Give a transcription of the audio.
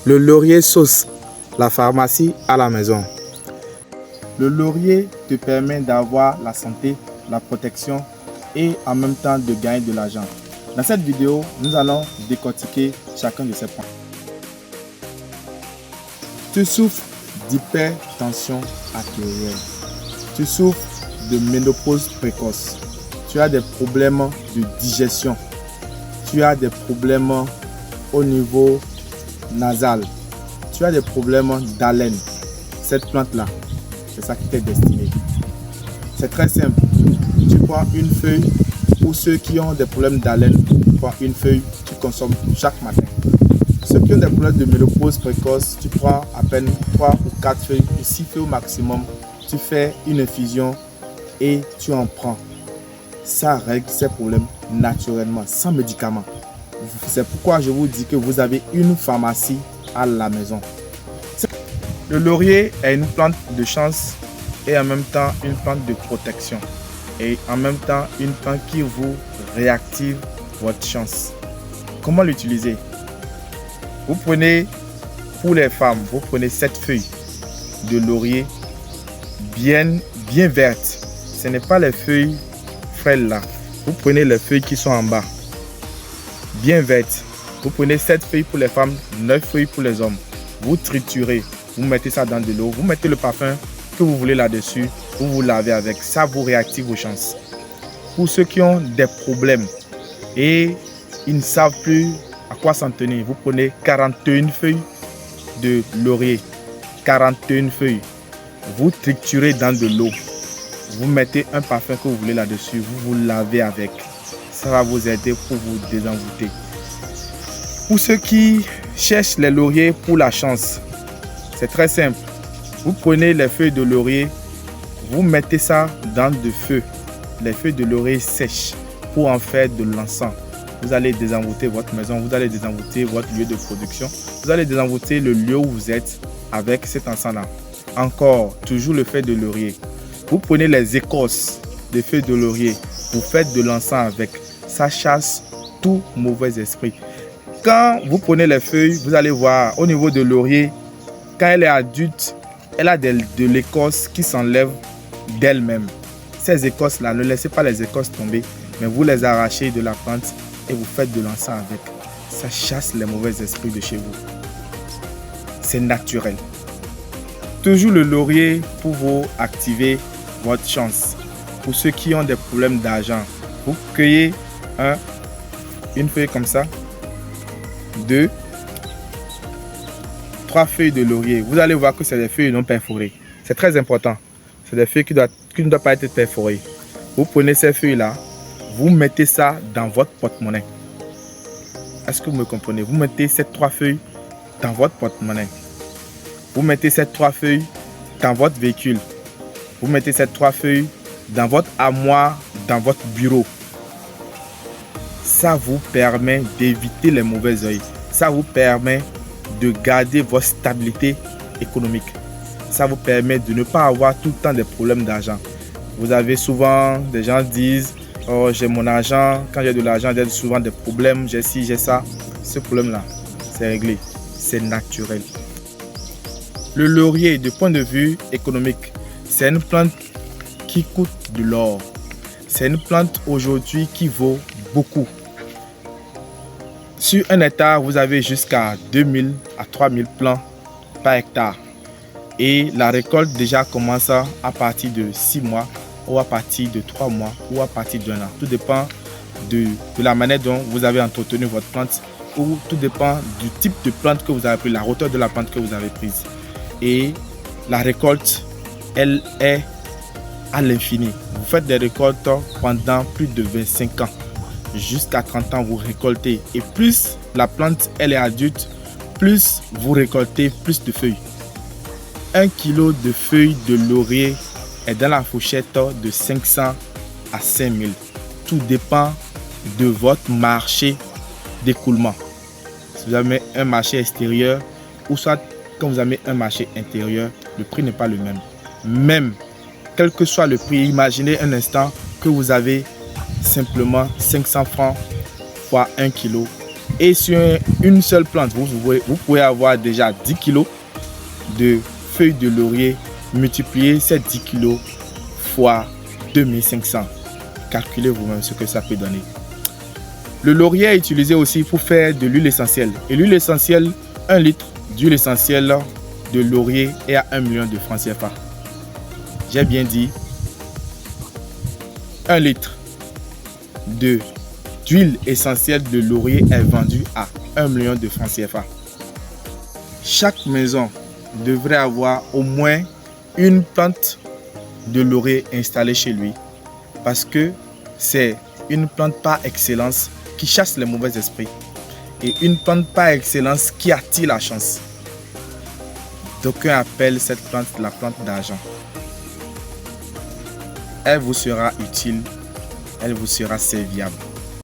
Le laurier sauce, la pharmacie à la maison. Le laurier te permet d'avoir la santé, la protection et en même temps de gagner de l'argent. Dans cette vidéo, nous allons décortiquer chacun de ces points. Tu souffres d'hypertension artérielle. Tu souffres de ménopause précoce. Tu as des problèmes de digestion. Tu as des problèmes au niveau nasal. Tu as des problèmes d'haleine. Cette plante-là, c'est ça qui t'est destiné. C'est très simple. Tu prends une feuille. Pour ceux qui ont des problèmes d'haleine, tu prends une feuille, tu consommes chaque matin. Ceux qui ont des problèmes de ménopause précoce, tu prends à peine 3 ou 4 feuilles, ou 6 feuilles au maximum. Tu fais une infusion et tu en prends. Ça règle ces problèmes naturellement, sans médicaments. C'est pourquoi je vous dis que vous avez une pharmacie à la maison. Le laurier est une plante de chance et en même temps une plante de protection. Et en même temps une plante qui vous réactive votre chance. Comment l'utiliser? Vous prenez, pour les femmes, vous prenez cette feuille de laurier bien vertes. Ce n'est pas les feuilles frêles là. Vous prenez les feuilles qui sont en bas, bien vertes. Vous prenez 7 feuilles pour les femmes, 9 feuilles pour les hommes. Vous triturez, vous mettez ça dans de l'eau, vous mettez le parfum que vous voulez là-dessus, vous vous lavez avec. Ça vous réactive vos chances. Pour ceux qui ont des problèmes et ils ne savent plus à quoi s'en tenir, vous prenez 41 feuilles de laurier, 41 feuilles. Vous triturez dans de l'eau. Vous mettez un parfum que vous voulez là-dessus, vous vous lavez avec. Ça va vous aider pour vous désenvoûter. Pour ceux qui cherchent les lauriers pour la chance, c'est très simple. Vous prenez les feuilles de laurier, vous mettez ça dans de feu. Les feuilles de laurier sèches pour en faire de l'encens. Vous allez désenvoûter votre maison, vous allez désenvoûter votre lieu de production. Vous allez désenvoûter le lieu où vous êtes avec cet encens-là. Encore, toujours le feuille de laurier. Vous prenez les écorces des feuilles de laurier, vous faites de l'encens avec. Ça chasse tout mauvais esprit. Quand vous prenez les feuilles, vous allez voir au niveau de laurier, quand elle est adulte, elle a de l'écorce qui s'enlève d'elle-même. Ces écorces-là, ne laissez pas les écorces tomber, mais vous les arrachez de la plante et vous faites de l'encens avec. Ça chasse les mauvais esprits de chez vous. C'est naturel. Toujours le laurier pour vous activer votre chance. Pour ceux qui ont des problèmes d'argent, vous cueillez une feuille comme ça, 2, 3 feuilles de laurier. Vous allez voir que c'est des feuilles non perforées. C'est très important. C'est des feuilles qui ne doivent pas être perforées. Vous prenez ces feuilles-là, vous mettez ça dans votre porte-monnaie. Est-ce que vous me comprenez? Vous mettez ces 3 feuilles dans votre porte-monnaie. Vous mettez ces 3 feuilles dans votre véhicule. Vous mettez ces 3 feuilles dans votre armoire, dans votre bureau. Ça vous permet d'éviter les mauvais œils. Ça vous permet de garder votre stabilité économique. Ça vous permet de ne pas avoir tout le temps des problèmes d'argent. Vous avez souvent, des gens disent, oh j'ai mon argent, quand j'ai de l'argent, j'ai souvent des problèmes, j'ai ci, j'ai ça. Ce problème-là, c'est réglé, c'est naturel. Le laurier, du point de vue économique, c'est une plante qui coûte de l'or. C'est une plante aujourd'hui qui vaut beaucoup. Sur un hectare, vous avez jusqu'à 2000 à 3000 plants par hectare. Et la récolte déjà commence à partir de 6 mois ou à partir de 3 mois ou à partir d'1 an. Tout dépend de la manière dont vous avez entretenu votre plante ou tout dépend du type de plante que vous avez pris, la hauteur de la plante que vous avez prise. Et la récolte, elle est à l'infini. Vous faites des récoltes pendant plus de 25 ans. Jusqu'à 30 ans, vous récoltez. Et plus la plante elle est adulte, plus vous récoltez plus de feuilles. 1 kg de feuilles de laurier est dans la fourchette de 500 à 5000. Tout dépend de votre marché d'écoulement. Si vous avez un marché extérieur ou soit quand vous avez un marché intérieur, le prix n'est pas le même. Même, quel que soit le prix, imaginez un instant que vous avez simplement 500 francs fois 1 kg Et sur une seule plante, vous pouvez avoir déjà 10 kg de feuilles de laurier. Multipliez ces 10 kg fois 2500. Calculez vous-même ce que ça peut donner. Le laurier est utilisé aussi pour faire de l'huile essentielle. Et l'huile essentielle, 1 litre d'huile essentielle de laurier est à 1 million de francs CFA. J'ai bien dit 1 litre d'huile essentielle de laurier est vendu à 1 million de francs CFA. Chaque maison devrait avoir au moins une plante de laurier installée chez lui parce que c'est une plante par excellence qui chasse les mauvais esprits et une plante par excellence qui attire la chance. D'aucuns appellent cette plante la plante d'argent. Elle vous sera utile, elle vous sera serviable.